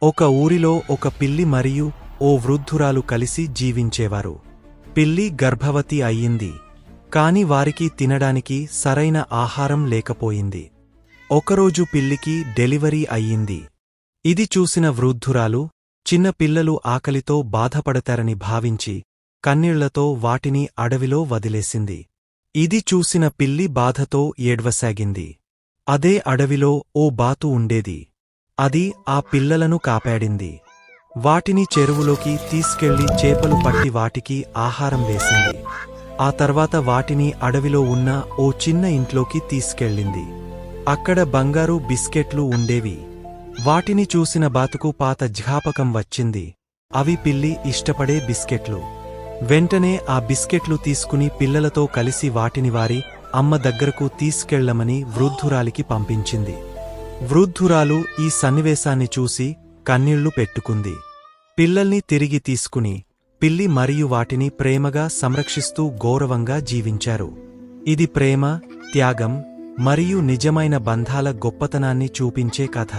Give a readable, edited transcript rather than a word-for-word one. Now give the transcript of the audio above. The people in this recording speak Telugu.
ఒక ఊరిలో ఒక పిల్లి మరియు ఓ వృద్ధురాలు కలిసి జీవించేవారు. పిల్లి గర్భవతి అయ్యింది. కాని వారికి తినడానికి సరైన ఆహారం లేకపోయింది. ఒకరోజు పిల్లికి డెలివరీ అయ్యింది. ఇది చూసిన వృద్ధురాలు చిన్న పిల్లలు ఆకలితో బాధపడతారని భావించి కన్నీళ్లతో వాటిని అడవిలో వదిలేసింది. ఇది చూసిన పిల్లి బాధతో ఏడ్వసాగింది. అదే అడవిలో ఓ బాతు ఉండేది. అది ఆ పిల్లలను కాపాడింది. వాటిని చెరువులోకి తీసుకెళ్లి చేపలు పట్టి వాటికి ఆహారం వేసింది. ఆ తర్వాత వాటిని అడవిలో ఉన్న ఓ చిన్న ఇంట్లోకి తీసుకెళ్ళింది. అక్కడ బంగారు బిస్కెట్లు ఉండేవి. వాటిని చూసిన బాతుకు పాత జ్ఞాపకం వచ్చింది. అవి పిల్లి ఇష్టపడే బిస్కెట్లు. వెంటనే ఆ బిస్కెట్లు తీసుకుని పిల్లలతో కలిసి వాటిని వారి అమ్మ దగ్గరకు తీసుకెళ్లమని వృద్ధురాలికి పంపించింది. వృద్ధురాలు ఈ సన్నివేశాన్ని చూసి కన్నీళ్లు పెట్టుకుంది. పిల్లల్ని తిరిగి తీసుకుని పిల్లి మరియు వాటిని ప్రేమగా సంరక్షిస్తూ గౌరవంగా జీవించారు. ఇది ప్రేమ, త్యాగం మరియు నిజమైన బంధాల గొప్పతనాన్ని చూపించే కథ.